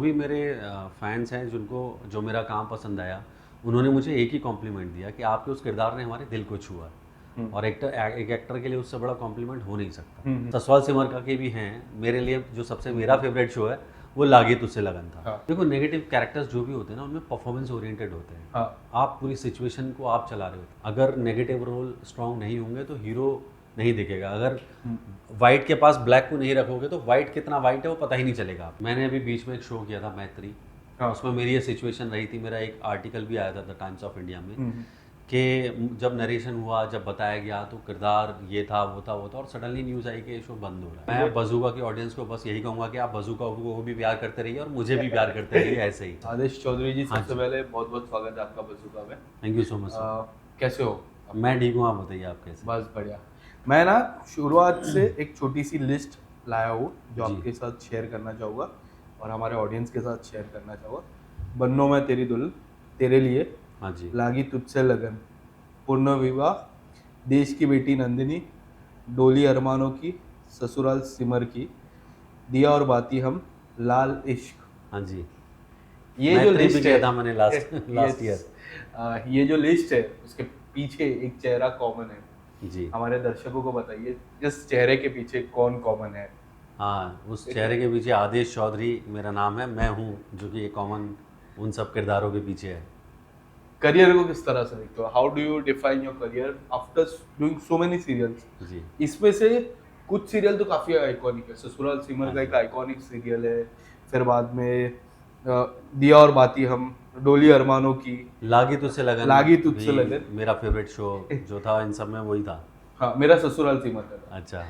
भी मेरे फैंस हैं जिनको जो मेरा काम पसंद आया, उन्होंने मुझे एक ही कॉम्प्लीमेंट दिया कि आपके उस किरदार ने हमारे दिल को छुआ। और एक एक्टर के लिए उससे बड़ा कॉम्प्लीमेंट हो नहीं सकता। ससुराल सिमर का के भी हैं, मेरे लिए जो सबसे मेरा फेवरेट शो है वो लागे तुझसे लगन था। हाँ। देखो नेगेटिव कैरेक्टर्स जो भी होते हैं ना, उनमें परफॉर्मेंस ओरिएंटेड होते हैं। हाँ। आप पूरी सिचुएशन को आप चला रहे हो। अगर नेगेटिव रोल स्ट्रांग नहीं होंगे तो हीरो नहीं दिखेगा। अगर वाइट के पास ब्लैक को नहीं रखोगे तो वाइट कितना वाइट है वो पता ही नहीं चलेगा। मैंने अभी बीच में एक शो किया था मैत्री, हाँ। उसमें मेरी ये सिचुएशन रही थी। मेरा एक आर्टिकल भी आया था द टाइम्स ऑफ इंडिया में कि जब नरेशन हुआ, जब बताया गया तो किरदार ये था वो था और सडनली न्यूज़ आई कि ये शो बंद हो रहा है। मैं बजूका की ऑडियंस को बस यही कहूँगा कि आप बजूका को भी प्यार करते रहिए और मुझे भी प्यार करते रहिए ऐसे ही। आदेश चौधरी जी, हाँ सबसे पहले बहुत बहुत स्वागत है आपका बजूका में। Thank you so much. कैसे हो? मैं ठीक हूँ, आप बताइए आप कैसे? बस बढ़िया। मैं ना शुरुआत से एक छोटी सी लिस्ट लाया हूँ जो जी। आपके साथ शेयर करना चाहूँगा और हमारे ऑडियंस के साथ शेयर करना चाहूँगा। बन्नो मैं तेरी दुल्हन, तेरे लिए, हाँ जी, लागी तुझसे लगन, पूर्ण विवाह, देश की बेटी नंदिनी, डोली अरमानों की, ससुराल सिमर की, दिया और बाती हम, लाल इश्क। हाँ जी। ये जो मैत्री भी लिस्ट किया है था मैंने लास्ट ईयर। ये जो लिस्ट है उसके पीछे एक चेहरा कॉमन है। जी हमारे दर्शकों को बताइए इस चेहरे के पीछे कौन कॉमन है। हाँ, उस चेहरे के पीछे आदेश चौधरी मेरा नाम है, मैं हूँ, जो कि ये कॉमन उन सब किरदारों के पीछे है। करियर को किस तरह से देखते हो? How do you define your career after doing so many serials? जी इसमें से कुछ सीरियल तो काफी आइकॉनिक है। ससुराल सिमर हाँ का जी। एक आइकॉनिक सीरियल है। फिर बाद में दिया और बाती हम, डोली अरमानों की, लागी तुझसे लगन, लागी तुझसे भी लगन। मेरा फेवरेट शो जो था इन सब में वही था। हाँ, मेरा ससुराल सिमर का था। अच्छा,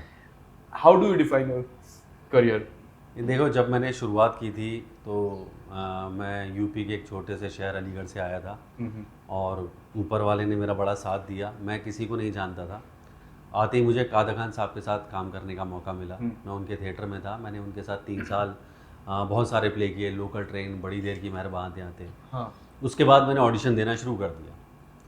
how do you define your career? ये देखो जब मैंने शुरुआत की थी तो मैं यूपी के एक छोटे से शहर अलीगढ़ से आया था और ऊपर वाले ने मेरा बड़ा साथ दिया। मैं किसी को नहीं जानता था। आते ही मुझे कादर खान साहब के साथ काम करने का मौका मिला। मैं उनके थिएटर में था, मैंने उनके साथ 3 साल बहुत सारे प्ले किए, लोकल ट्रेन, बड़ी देर की मेहरबान आते। हाँ। उसके बाद मैंने ऑडिशन देना शुरू कर दिया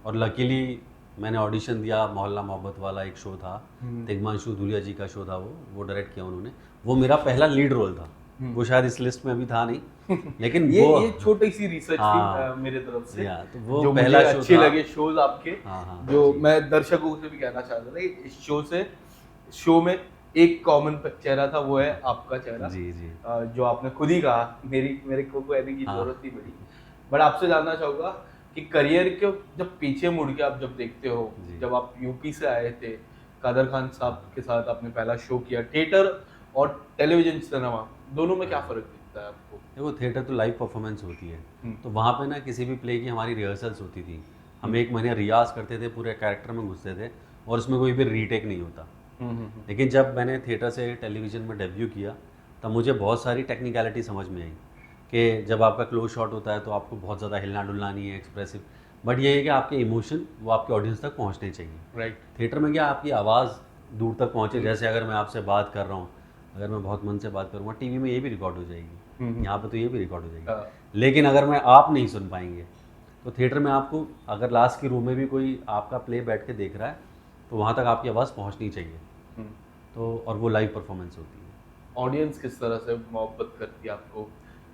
और लकीली मैंने ऑडिशन दिया। मोहल्ला मोहब्बत वाला एक शो था, तिग्मांशु धूलिया जी का शो था, वो डायरेक्ट किया उन्होंने। वो मेरा पहला लीड रोल था। वो शायद इस लिस्ट में अभी था नहीं लेकिन ये छोटी सी रिसर्च हाँ, थी मेरे तरफ से। तो वो जो पहला मुझे शो अच्छे था। लगे शोज आपके। हाँ, जो मैं दर्शकों से भी कहना चाहता था कि इस शो में एक कॉमन चेहरा था, वो है आपका चेहरा। जी जी। जो आपने खुद ही कहा, मेरे को कहने की जरूरत नहीं पड़ी। बट आपसे जानना चाहूंगा कि करियर के जब पीछे मुड़ के आप जब देखते हो, जब आप यूपी से आए थे, कादर खान साहब के साथ आपने पहला शो किया, थिएटर और टेलीविजन सिनेमा दोनों में क्या फर्क दिखता है आपको? देखो थिएटर तो लाइव परफॉर्मेंस होती है, तो वहाँ पे ना किसी भी प्ले की हमारी रिहर्सल्स होती थी। हम 1 महीने रियाज करते थे, पूरे कैरेक्टर में घुसते थे और उसमें कोई भी रीटेक नहीं होता। लेकिन जब मैंने थिएटर से टेलीविज़न में डेब्यू किया तब मुझे बहुत सारी टेक्निकलिटी समझ में आई कि जब आपका क्लोज शॉट होता है तो आपको बहुत ज़्यादा हिलना डुलना नहीं है, एक्सप्रेसिव, बट ये है कि आपके इमोशन वो आपके ऑडियंस तक पहुंचने चाहिए। राइट। थिएटर में क्या आपकी आवाज़ दूर तक पहुंचे, जैसे अगर मैं आपसे बात कर रहा हूँ, अगर मैं बहुत मन से बात करूँगा, टीवी में ये भी रिकॉर्ड हो जाएगी, यहाँ पे तो ये भी रिकॉर्ड हो जाएगी। लेकिन अगर मैं आप नहीं सुन पाएंगे तो थिएटर में आपको, अगर लास्ट की रूम में भी कोई आपका प्ले बैठ के देख रहा है तो वहाँ तक आपकी आवाज़ पहुँचनी चाहिए। तो और वो लाइव परफॉर्मेंस होती है। ऑडियंस किस तरह से मोहब्बत करती है आपको?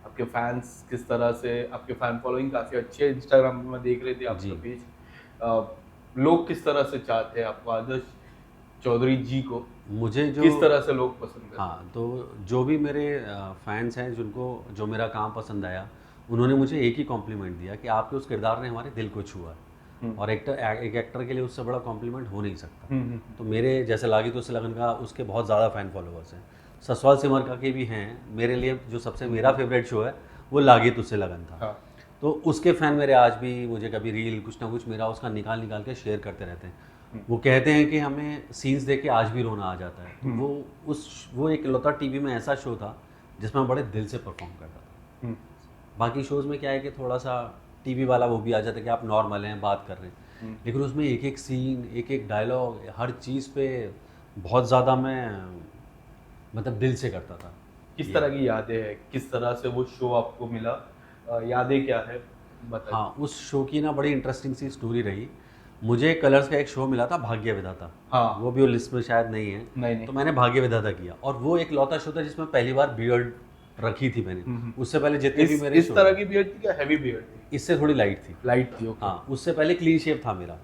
आपके फैंस किस तरह से? आपके फैन फॉलोइंग काफ़ी अच्छी है, इंस्टाग्राम पे मैं देख रही थी आपका पेज। लोग किस तरह से चाहते हैं आपको, आदर्श चौधरी जी को मुझे जो किस तरह से लोग पसंद करते हैं? हाँ, तो जो भी मेरे फैंस हैं जिनको जो मेरा काम पसंद आया, उन्होंने मुझे एक ही कॉम्प्लीमेंट दिया कि आपके उस किरदार ने हमारे दिल को छुआ। और एक एक्टर के लिए उससे बड़ा कॉम्प्लीमेंट हो नहीं सकता। तो मेरे जैसे लागी तुझसे लगन का, उसके बहुत ज़्यादा फ़ैन फॉलोअर्स हैं। ससुराल सिमर का के भी हैं। मेरे लिए जो सबसे मेरा फेवरेट शो है वो लागी तुझसे लगन था। हाँ। तो उसके फ़ैन मेरे आज भी मुझे कभी रील कुछ ना कुछ मेरा उसका निकाल के शेयर करते रहते हैं। वो कहते हैं कि हमें सीन्स देख के आज भी रोना आ जाता है। तो वो एक लौता टीवी में ऐसा शो था जिसमें मैं बड़े दिल से परफॉर्म करता था। बाकी शोज़ में क्या है कि थोड़ा सा टीवी वाला वो भी आ जाता है कि आप नॉर्मल हैं, बात कर रहे हैं, लेकिन उसमें एक एक सीन, एक एक डायलॉग, हर चीज़ पे बहुत ज़्यादा मैं मतलब दिल से करता था। किस तरह की यादें हैं? किस तरह से वो शो आपको मिला? यादें क्या है बताइए। हाँ, उस शो की ना बड़ी इंटरेस्टिंग सी स्टोरी रही। मुझे कलर्स का एक शो मिला था, भाग्य विधाता। हाँ। वो भी लिस्ट में शायद नहीं है। नहीं। तो मैंने भाग्य विधाता किया और वो एक लौता शो था जिसमें पहली बार बियर्ड रखी थी मैंने। उससे पहले जितने भी मेरे इस तरह की बियर्ड थी क्या हैवी बियर्ड थी? इससे थोड़ी लाइट थी। लाइट थी, ओके। हाँ, उससे पहले क्लीन शेव था मेरा।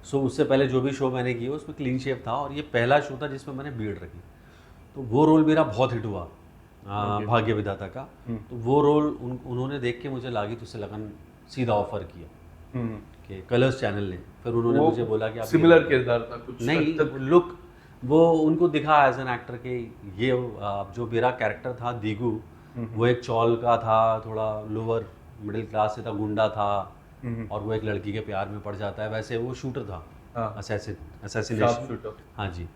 सो उससे पहले जो भी शो मैंने किया उसमें क्लीन शेव था, और ये पहला शो था जिसमें मैंने बीयर्ड रखी। तो वो रोल मेरा बहुत हिट हुआ, भाग्य विधाता का। तो वो रोल उन्होंने देख के मुझे लागी तुझसे लगन सीधा ऑफर किया कि कलर्स चैनल ने। फिर उन्होंने मुझे बोला कि आप सिमिलर किरदार था कुछ नहीं, लुक वो उनको दिखा एज एन एक्टर के ये जो मेरा कैरेक्टर था दीगू, वो एक चौल का था, थोड़ा लोअर मिडिल क्लास से था, गुंडा था, और वो एक लड़की के प्यार में पड़ जाता है। वैसे वो शूटर था, असैसिनेशन शूटर। हाँ जी।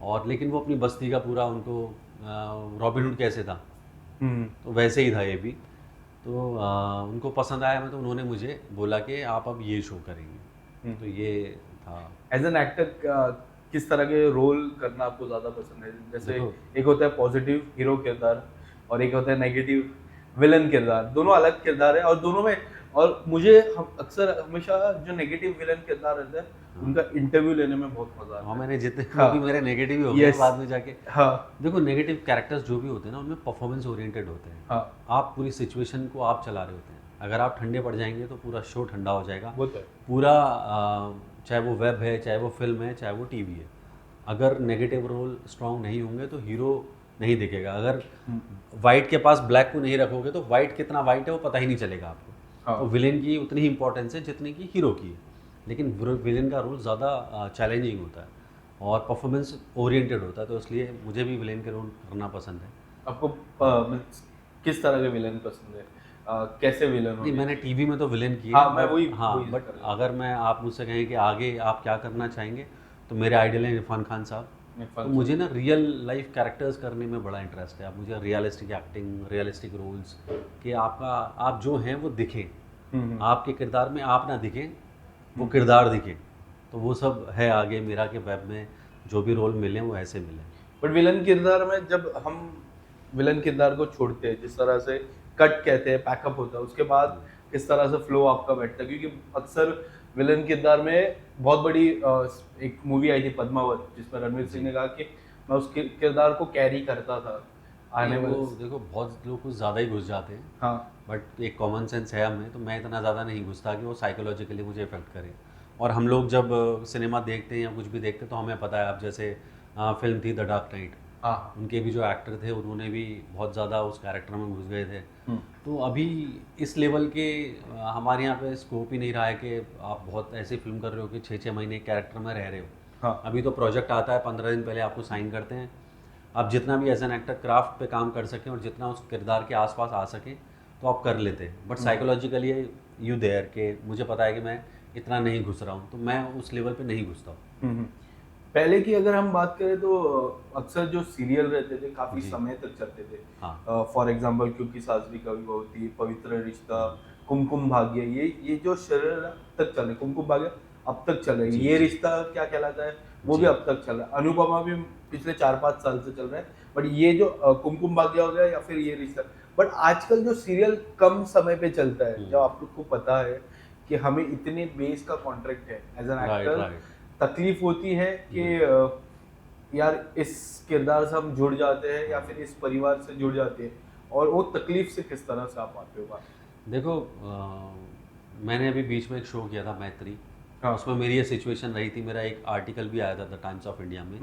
और लेकिन वो अपनी बस्ती का पूरा उनको रॉबिन हुड कैसे था, तो वैसे ही था ये भी। तो उनको पसंद आया मैं, तो उन्होंने मुझे बोला कि आप अब ये शो करेंगे। तो ये था। एज एन एक्टर किस तरह के रोल करना आपको ज़्यादा पसंद है? जैसे देखो, एक होता है पॉजिटिव हीरो किरदार और एक होता है नेगेटिव विलन किरदार। दोनों अलग किरदार है और दोनों में, और मुझे अक्सर हमेशा जो नेगेटिव विलन किरदार रहता है उनका इंटरव्यू लेने में बहुत मजा आता हाँ, है। मैंने जितने हाँ। भी मेरे नेगेटिव ही हो गए Yes. बाद में जाके। हाँ देखो, नेगेटिव कैरेक्टर्स जो भी होते हैं ना, उनमें परफॉर्मेंस ओरिएंटेड होते हैं। हाँ, आप पूरी सिचुएशन को आप चला रहे होते हैं। अगर आप ठंडे पड़ जाएंगे तो पूरा शो ठंडा हो जाएगा। वो तो है। पूरा चाहे वो वेब है, चाहे वो फिल्म है, चाहे वो टीवी है, अगर नेगेटिव रोल स्ट्रांग नहीं होंगे तो हीरो नहीं दिखेगा। अगर वाइट के पास ब्लैक को नहीं रखोगे तो वाइट कितना वाइट है वो पता ही नहीं चलेगा आपको। हाँ। तो विलेन की उतनी ही इंपॉर्टेंस है जितनी की हीरो की है, लेकिन विलेन का रोल ज़्यादा चैलेंजिंग होता है और परफॉर्मेंस ओरिएंटेड होता है। तो इसलिए मुझे भी विलेन के रोल करना पसंद है। आपको किस तरह के विलन पसंद है? कैसे विलन नहीं, मैंने टीवी में तो विलेन किए। हाँ, मैं वही बट कर रहा अगर मैं आप मुझसे कहें कि आगे आप क्या करना चाहेंगे, तो मेरे आइडियल हैं इरफान खान साहब। तो मुझे ना रियल लाइफ कैरेक्टर्स करने में बड़ा इंटरेस्ट है। आप मुझे रियलिस्टिक एक्टिंग, रियलिस्टिक रोल्स कि आप जो हैं वो दिखें, आपके किरदार में आप ना दिखें, वो किरदार दिखे। तो वो सब है आगे मेरा कि वेब में जो भी रोल मिले वो ऐसे मिले। बट विलन किरदार में जब हम विलन किरदार को छोड़ते हैं, जिस तरह से कट कहते हैं, पैकअप होता है, उसके बाद किस तरह से फ्लो आपका बैठता है? क्योंकि अक्सर विलन किरदार में बहुत बड़ी एक मूवी आई थी पद्मावत, जिसमें रणवीर सिंह ने कहा कि मैं उस किरदार को कैरी करता था आने वो वाले। देखो, बहुत लोग कुछ ज़्यादा ही घुस जाते हैं। हाँ बट एक कॉमन सेंस है हमें, तो मैं इतना ज़्यादा नहीं घुसता कि वो साइकोलॉजिकली मुझे इफेक्ट करे। और हम लोग जब सिनेमा देखते हैं या कुछ भी देखते हैं तो हमें पता है। अब जैसे फिल्म थी द डार्क नाइट, हाँ। उनके भी जो एक्टर थे उन्होंने भी बहुत ज़्यादा उस कैरेक्टर में घुस गए थे। तो अभी इस लेवल के हमारे यहाँ पे स्कोप ही नहीं रहा है कि आप बहुत ऐसी फिल्म कर रहे हो कि 6-6 महीने कैरेक्टर में रह रहे हो। हाँ। अभी तो प्रोजेक्ट आता है, 15 दिन पहले आपको साइन करते हैं। आप जितना भी एज एन एक्टर क्राफ्ट पे काम कर सकें और जितना उस किरदार के आसपास आ सके तो आप कर लेते हैं। बट साइकोलॉजिकली यू देयर कि मुझे पता है कि मैं इतना नहीं घुस रहा हूँ, तो मैं उस लेवल पे नहीं घुसता हूँ। पहले की अगर हम बात करें तो अक्सर जो सीरियल रहते थे काफी समय तक चलते थे। हाँ। फॉर एग्जांपल क्योंकि सासवी कभी बहुती, पवित्र रिश्ता, कुमकुम भाग्य, ये जो शरीर तक चले, कुमकुम भाग्य अब तक चल रही है, ये रिश्ता क्या कहलाता है वो भी अब तक चल रहा है, अनुपमा भी पिछले 4-5 साल से चल रहा है। बट ये जो कुमकुम भाग्य हो गया या फिर ये रिश्ता, बट आजकल जो सीरियल कम समय पे चलता है, जब आप लोग को पता है कि हमें इतने बेस का कॉन्ट्रैक्ट है एज एन एक्टर, तकलीफ होती है कि यार इस किरदार से हम जुड़ जाते हैं या फिर इस परिवार से जुड़ जाते हैं, और वो तकलीफ से किस तरह से आप आते हो? देखो, मैंने अभी बीच में एक शो किया था मैत्री। हाँ। उसमें मेरी ये सिचुएशन रही थी। मेरा एक आर्टिकल भी आया था द टाइम्स ऑफ इंडिया में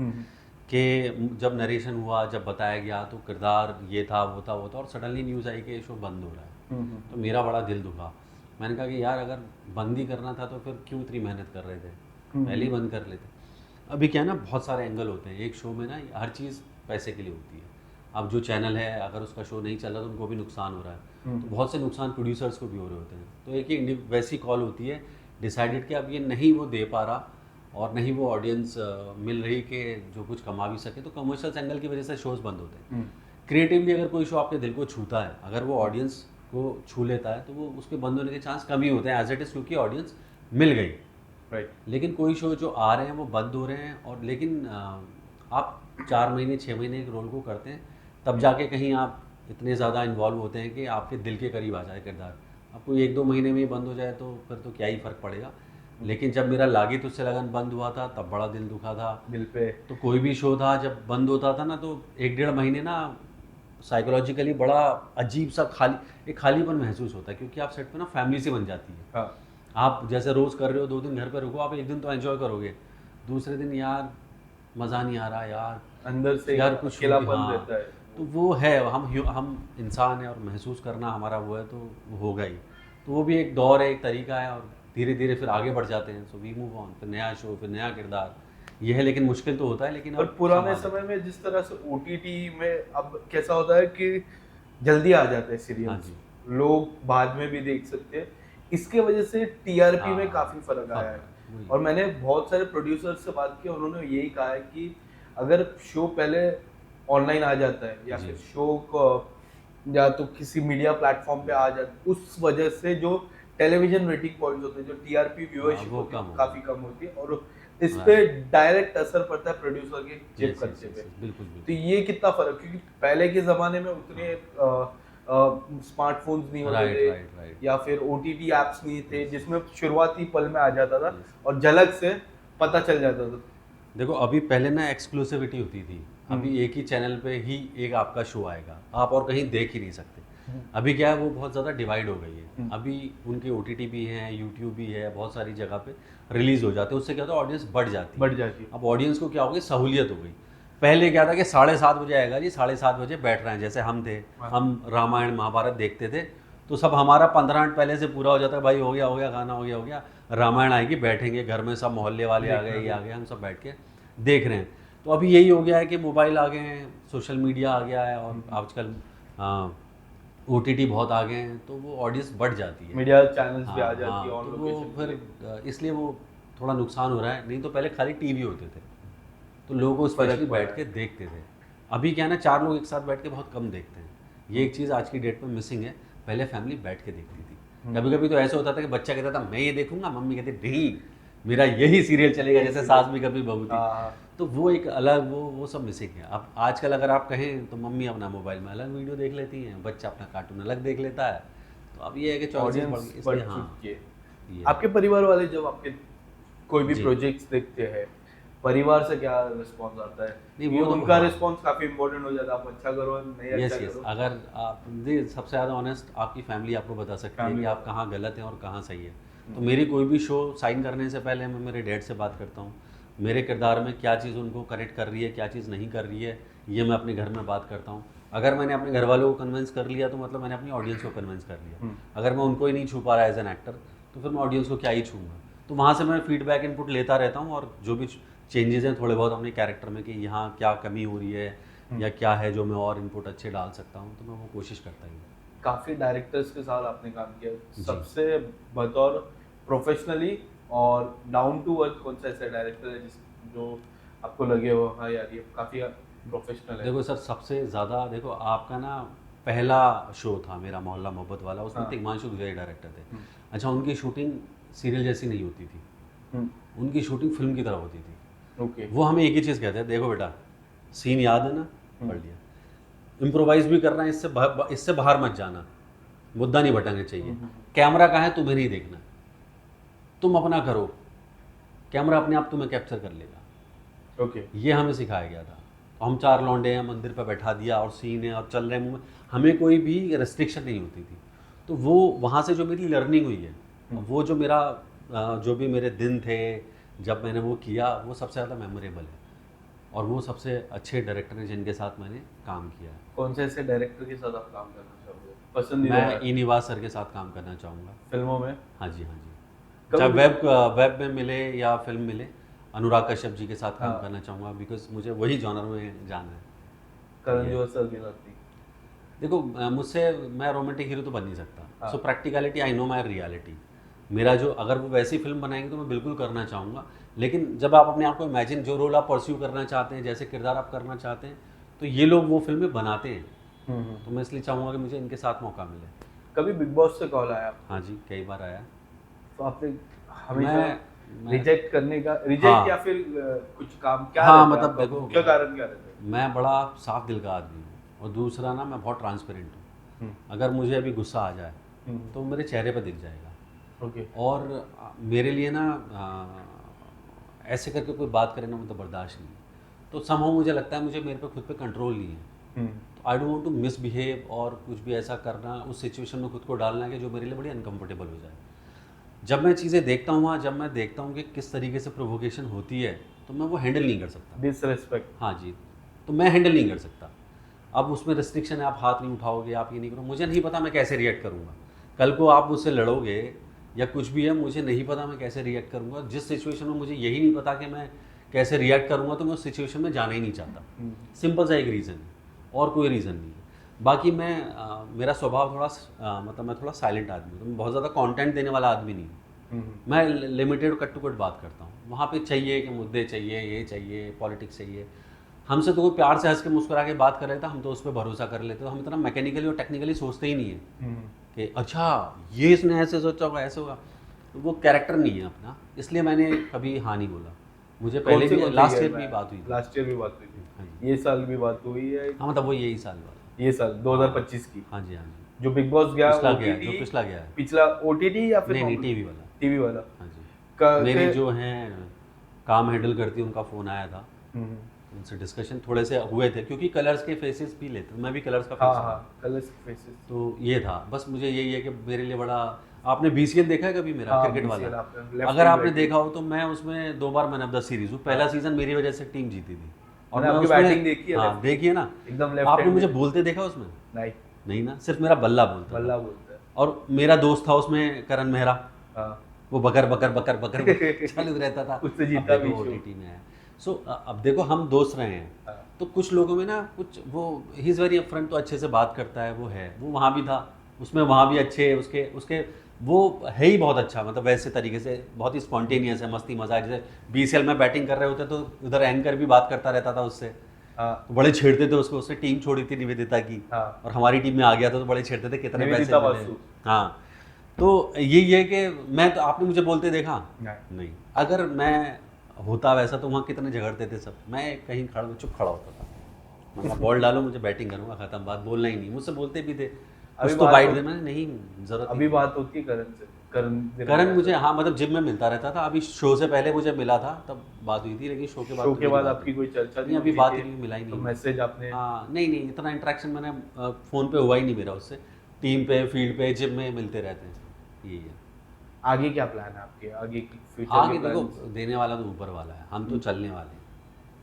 कि जब नरेशन हुआ, जब बताया गया तो किरदार ये था वो था, और सडनली न्यूज़ आई कि ये शो बंद हो रहा है। तो मेरा बड़ा दिल दुखा। मैंने कहा कि यार अगर बंद ही करना था तो फिर क्यों इतनी मेहनत कर रहे थे, पहले ही बंद कर लेते। अभी क्या है ना, बहुत सारे एंगल होते हैं एक शो में ना, हर चीज़ पैसे के लिए होती है। अब जो चैनल है अगर उसका शो नहीं चल रहा तो उनको भी नुकसान हो रहा है, तो बहुत से नुकसान प्रोड्यूसर्स को भी हो रहे होते हैं। तो एक वैसी कॉल होती है डिसाइडेड कि अब ये नहीं वो दे पा रहा और नहीं वो ऑडियंस मिल रही कि जो कुछ कमा भी सके, तो कमर्शियल एंगल की वजह से शोज़ बंद होते हैं। क्रिएटिवली अगर कोई शो आपके दिल को छूता है, अगर वो ऑडियंस को छू लेता है, तो वो उसके बंद होने के चांस कम ही होते हैं एज इट इज़, क्योंकि ऑडियंस मिल गई। राइट। लेकिन कोई शो जो आ रहे हैं वो बंद हो रहे हैं, और लेकिन आप 4 महीने 6 महीने एक रोल को करते हैं, तब जाके कहीं आप इतने ज़्यादा इन्वॉल्व होते हैं कि आपके दिल के करीब आ जाए किरदार। आपको 1-2 महीने में ही बंद हो जाए तो फिर तो क्या ही फ़र्क पड़ेगा। लेकिन जब मेरा लागी तुझसे लगन बंद हुआ था तब बड़ा दिल दुखा था। दिल पे तो कोई भी शो था जब बंद होता था ना, तो 1-1.5 महीने ना साइकोलॉजिकली बड़ा अजीब सा एक खालीपन महसूस होता है, क्योंकि आप सेट पे ना फैमिली सी बन जाती है। हाँ आप जैसे रोज़ कर रहे हो, 2 दिन घर पे रुको, आप एक दिन तो एंजॉय करोगे, दूसरे दिन यार मज़ा नहीं आ रहा यार, अंदर से यार कुछ अकेलापन हाँ, रहता है। तो वो है, हम इंसान हैं और महसूस करना हमारा वो है, तो वो होगा ही। तो वो भी एक दौर है, एक तरीका है, और धीरे धीरे फिर आगे बढ़ जाते हैं। सो वी मूव ऑन, फिर नया शो, फिर नया किरदार, ये है। लेकिन मुश्किल तो होता है, लेकिन और अब पुराने संभाल समय में जिस तरह से ओटीटी में अब कैसा होता है कि जल्दी आ जाते हैं हाँ सीरियल्स, जी। लोग बाद में भी देख सकते हैं, इसके वजह से टीआरपी में हाँ, काफी फर्क आया है। वही। और मैंने बहुत सारे प्रोड्यूसर से बात की, उन्होंने यही कहा है कि अगर शो पहले ऑनलाइन आ जाता है या जी। फिर शो को या तो किसी मीडिया प्लेटफॉर्म पे आ जाता है, उस वजह से जो टेलीविजन रेटिंग पॉइंट्स होते हैं, जो टीआरपी व्यूअरशिप वो होती है, कम हो काफी कम होती है, और इस पे डायरेक्ट असर पड़ता है प्रोड्यूसर के जेब यस, खर्चे यस, पे। यस, बिल्कुल तो बिल्कुल। ये कितना फर्क, क्योंकि पहले के जमाने में उतने स्मार्टफोन्स नहीं होते राइट थे राइट राइट। या फिर ओटीटी एप्स नहीं थे जिसमें शुरुआती पल में आ जाता था Yes. और झलक से पता चल जाता था। देखो, अभी पहले ना एक्सक्लूसिविटी होती थी, अभी हम्म। एक ही चैनल पे ही एक आपका शो आएगा, आप और कहीं देख ही नहीं सकते। हम्म। अभी क्या है, वो बहुत ज़्यादा डिवाइड हो गई है। हम्म। अभी उनके ओटीटी भी हैं, यूट्यूब भी है, बहुत सारी जगह पे रिलीज़ हो जाते हैं, उससे क्या होता है, ऑडियंस बढ़ जाती है। बढ़ जाती है। अब ऑडियंस को क्या हो गई, सहूलियत हो गई। पहले क्या था कि 7:30 बजे आएगा जी, 7:30 बजे बैठ रहे हैं, जैसे हम थे, हाँ। हम रामायण महाभारत देखते थे, तो सब हमारा 15 मिनट पहले से पूरा हो जाता है, भाई हो गया गाना हो गया, रामायण आएगी, बैठेंगे घर में, सब मोहल्ले वाले आ गए, ये आ गए, हम सब बैठ के देख रहे हैं। तो अभी यही हो गया है कि मोबाइल आ गए हैं, सोशल मीडिया आ गया है, और आजकल ओटीटी बहुत आ गए हैं, तो वो ऑडियंस बढ़ जाती है। मीडिया चैनल्स भी आ हाँ, जाती है हाँ, ऑन तो वो लोकेशन के लिए। फिर इसलिए वो थोड़ा नुकसान हो रहा है। नहीं तो पहले खाली टीवी होते थे, तो लोग फर्क स्पेशली पड़ा बैठ है। के देखते थे। अभी क्या है ना, 4 लोग एक साथ बैठ के बहुत कम देखते हैं। ये एक चीज़ आज की डेट में मिसिंग है। पहले फैमिली बैठ के देखती थी। कभी कभी तो ऐसा होता था कि बच्चा कहता था मैं ये देखूंगा, मम्मी कहती नहीं मेरा यही सीरियल चलेगा, जैसे सास भी कभी बहू थी। हाँ, तो वो एक अलग वो सब मिसिंग है। अब आजकल अगर आप कहें तो मम्मी अपना मोबाइल में अलग वीडियो देख लेती हैं, बच्चा अपना कार्टून अलग देख लेता है। तो अब ये है कि चॉइसेस बढ़ गई, ऑडियंस बढ़ इसलिए हाँ चुकी है। ये आपके परिवार वाले जब आपके कोई भी जी। प्रोजेक्ट्स देखते हैं, परिवार से क्या रिस्पॉन्स आता है? नहीं, ये वो तो उनका हाँ। रिस्पॉन्स काफी इंपॉर्टेंट हो जाता है, आप अच्छा करो नहीं यस अच्छा यस, करो। अगर आप जी, सबसे ज़्यादा ऑनेस्ट आपकी फैमिली आपको बता सकती है कि Family। आप कहाँ गलत हैं और कहाँ सही है। तो मेरी कोई भी शो साइन करने से पहले मैं मेरे डैड से बात करता हूँ, मेरे किरदार में क्या चीज़ उनको कनेक्ट कर रही है, क्या चीज़ नहीं कर रही है, ये मैं अपने घर में बात करता हूँ। अगर मैंने अपने घर वालों को कन्विंस कर लिया तो मतलब मैंने अपनी ऑडियंस को कन्विंस कर लिया। अगर मैं उनको ही नहीं छू पा रहा एज एन एक्टर, तो फिर मैं ऑडियंस को क्या ही छूँगा। तो वहाँ से मैं फीडबैक इनपुट लेता रहता हूँ, और जो भी चेंजेस हैं थोड़े बहुत अपने कैरेक्टर में कि यहाँ क्या कमी हो रही है या क्या है जो मैं और इनपुट अच्छे डाल सकता हूँ, तो मैं वो कोशिश करता ही हूँ। काफी डायरेक्टर्स के साथ आपने काम किया, जी। सबसे बतौर प्रोफेशनली और डाउन टू अर्थ कौन सा ऐसा डायरेक्टर है जो आपको लगे हो हाँ यार ये काफी प्रोफेशनल है? देखो सर, सबसे ज़्यादा देखो आपका ना पहला शो था मेरा मोहल्ला मोहब्बत वाला, उसमें हाँ। तिग्मांशु दुजई डायरेक्टर थे। अच्छा, उनकी शूटिंग सीरियल जैसी नहीं होती थी, उनकी शूटिंग फिल्म की तरह होती थी। ओके। वो हमें एक ही चीज़ कहते हैं, देखो बेटा सीन याद है ना, पढ़ लिया, इम्प्रोवाइज भी करना है, इससे बाहर मत जाना, मुद्दा नहीं भटकना चाहिए, कैमरा कहाँ है तुम्हें नहीं देखना, तुम अपना करो, कैमरा अपने आप तुम्हें कैप्चर कर लेगा। ओके। ये हमें सिखाया गया था। तो हम 4 लौंडे हैं, मंदिर पर बैठा दिया और सीन है और चल रहे हैं मुँह में, हमें कोई भी रेस्ट्रिक्शन नहीं होती थी। तो वो वहाँ से जो मेरी लर्निंग हुई है, वो जो मेरा जो भी मेरे दिन थे जब मैंने वो किया, वो सबसे ज़्यादा मेमोरेबल है, और वो सबसे अच्छे डायरेक्टर हैं जिनके साथ मैंने काम किया है। कौन से ऐसे डायरेक्टर के साथ आप काम करना चाहोगे पसंदीदा मैं ई निवास सर के साथ काम करना चाहूँगा। फिल्मों में? हाँ जी, हाँ जी। कभी चाहे वेब में मिले या फिल्म मिले, अनुराग कश्यप जी के साथ काम हाँ। करना चाहूँगा, बिकॉज मुझे वही जॉनर में जाना है। करण जौहर सर के साथ नहीं? देखो मुझसे मैं रोमांटिक हीरो तो बन नहीं सकता, हाँ। So practicality I know my reality. मेरा जो अगर वो वैसी फिल्म बनाएंगे तो मैं बिल्कुल करना चाहूँगा, लेकिन जब आप अपने आप को इमेजिन जो रोल आप परस्यू करना चाहते हैं, जैसे किरदार आप करना चाहते हैं, तो ये लोग वो फिल्में बनाते हैं, तो मैं इसलिए चाहूँगा कि मुझे इनके साथ मौका मिले। कभी बिग बॉस से कॉल आया आपको? हाँ जी, कई बार आया। तो आपने हमेशा मैं रिजेक्ट करने का रिजेक्ट हाँ। या फिर कुछ काम क्या हाँ, रहता है मतलब आपका? देखो, मुख्य कारण क्या रहता है? मैं बड़ा साफ दिल का आदमी हूँ, और दूसरा ना मैं बहुत ट्रांसपेरेंट हूँ। अगर मुझे अभी गुस्सा आ जाए तो मेरे चेहरे पर दिख जाएगा। ओके। और मेरे लिए ना ऐसे करके कोई बात करे ना, मतलब बर्दाश्त नहीं। तो समहाउ मुझे लगता है मुझे मेरे पे खुद पे कंट्रोल नहीं है, तो I don't want to misbehave और कुछ भी ऐसा करना, उस सिचुएशन में खुद को डालना कि जो मेरे लिए बड़ी अनकंफर्टेबल हो जाए। जब मैं चीज़ें देखता हूँ वहाँ, जब मैं देखता हूँ कि किस तरीके से प्रोवोकेशन होती है, तो मैं वो हैंडल नहीं कर सकता। डिसरिस्पेक्ट। हाँ जी, तो मैं हैंडल नहीं कर सकता। अब उसमें रिस्ट्रिक्शन है, आप हाथ नहीं उठाओगे, आप ये नहीं करो, मुझे नहीं पता मैं कैसे रिएक्ट करूँगा। कल को आप मुझसे लड़ोगे या कुछ भी है, मुझे नहीं पता मैं कैसे रिएक्ट करूँगा। जिस सिचुएशन में मुझे यही नहीं पता कि मैं कैसे रिएक्ट करूँगा, तो मैं उस सिचुएशन में जाना ही नहीं चाहता। सिंपल सा एक रीज़न है, और कोई रीज़न नहीं है। बाकी मैं मेरा स्वभाव थोड़ा मतलब मैं थोड़ा साइलेंट आदमी हूँ, तो मैं बहुत ज़्यादा कंटेंट देने वाला आदमी नहीं हूँ। मैं लिमिटेड कट टू कट बात करता हूँ। वहाँ पे चाहिए कि मुद्दे चाहिए, ये चाहिए, पॉलिटिक्स चाहिए। हमसे तो कोई प्यार से हंस के मुस्कुरा के बात कर रहे थे, हम तो उस पर भरोसा कर लेते, तो हम इतना मैकेनिकली और टेक्निकली सोचते ही नहीं है कि अच्छा ये इसने ऐसे सोचा होगा, ऐसे होगा। तो वो कैरेक्टर नहीं है अपना, इसलिए मैंने कभी हाँ नहीं बोला। मुझे पहले भी लास्ट ईयर भी बात हुई थी। लास्ट ईयर भी बात हुई हाँ थी, ये साल भी बात हुई है। हाँ, मतलब वो यही साल बात। ये साल 2025 की। हाँ जी, हाँ जी। जो बिग बॉस गया, पिछला गया, OTT, जो पिछला गया है। पिछला OTT या फिर नहीं, टीवी वाला। टीवी वाला। हाँ जी। मेरी जो हैं काम हैंडल करती है, उनका फ़ोन आया था, उनसे डिस्कशन थोड़े से हुए थे, क्योंकि कलर्स के फेसेस भी लेते, मैं भी कलर्स का फेस हाँ, कलर्स फेसेस। तो ये था बस। मुझे यही है कि मेरे लिए बड़ा, आपने BCL देखा है कभी मेरा? क्रिकेट वाला। अगर आपने देखा हो तो मैं उसमें 2 बार मैन ऑफ द सीरीज हूँ। पहला सीजन मेरी वजह से टीम जीती थी, और मैं आपकी उसमें बैटिंग देखी है? हाँ, देखिए ना, एकदम लेफ्ट। आपने मुझे बोलते देखा उसमें? नहीं ना, सिर्फ मेरा बल्ला बोलता बल्ला बोलता है। और मेरा दोस्त था उसमें, करण मेहरा, हाँ, वो बकर बकर बकर बकर चालू रहता था। उससे जीता भी OTT में है। सो अब देखो, हम दोस्त रहे हैं, तो कुछ लोगों में ना कुछ वो ही इज़ वेरी अपफ्रंट, तो अच्छे से बात करता है, वो है, वो वहाँ भी था, उसमें वहाँ भी अच्छे, उसके वो है ही बहुत अच्छा, मतलब वैसे तरीके से बहुत ही स्पॉन्टेनियस है, मस्ती मजाक। जैसे BCL में बैटिंग कर रहे होते तो उधर एंकर भी बात करता रहता था उससे, तो बड़े छेड़ते थे उसको। उसने टीम छोड़ी थी निवेदिता की, और हमारी टीम में आ गया था, तो बड़े छेड़ते थे कितने पैसे मिले। हाँ, तो यही है कि मैं तो, आपने मुझे बोलते देखा नहीं। अगर मैं होता वैसा तो वहाँ कितने झगड़ते थे सब, मैं कहीं खड़ा चुप खड़ा होता था, मतलब बॉल डालो, मुझे बैटिंग करूँगा, खत्म बात, बोलना ही नहीं। मुझसे बोलते भी थे, कुछ तो बाइट दे, मैंने नहीं, जरूरत अभी बात होती है करण से? करण मुझे हाँ, मतलब जिम में मिलता रहता था। अभी शो से पहले मुझे मिला था, तब बात हुई थी, लेकिन शो के बाद आपकी कोई चर्चा नहीं, अभी बात ही नहीं, मिला ही नहीं। मैसेज आपने? हाँ, नहीं, इतना इंटरेक्शन मैंने फ़ोन पे हुआ ही नहीं मेरा उससे। टीम पे, फील्ड पे, जिम में मिलते रहते हैं, यही है। आगे क्या प्लान है आपके? आगे फ्यूचर आगे देखो, देने वाला तो ऊपर वाला है, हम तो चलने वाले हैं,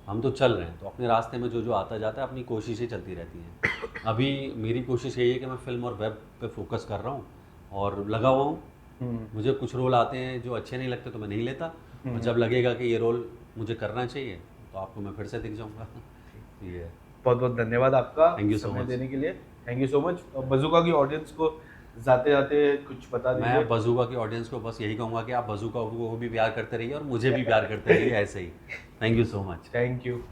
हम तो चल रहे हैं। तो अपने रास्ते में जो जो आता जाता है, अपनी कोशिशें चलती रहती हैं। अभी मेरी कोशिश यही है कि मैं फिल्म और वेब पे फोकस कर रहा हूँ और लगा हुआ हूँ। मुझे कुछ रोल आते हैं जो अच्छे नहीं लगते तो मैं नहीं लेता, और जब लगेगा कि ये रोल मुझे करना चाहिए तो आपको मैं फिर से दिख जाऊँगा। ये है। बहुत बहुत धन्यवाद आपका Thank you so समय much. देने के लिए। Thank you so much. Bazooka की ऑडियंस को जाते जाते कुछ बता दीजिए। मैं बज़ुका की ऑडियंस को बस यही कहूँगा कि आप बज़ुका को भी प्यार करते रहिए और मुझे भी प्यार करते रहिए ऐसे ही। Thank you so much. Thank you.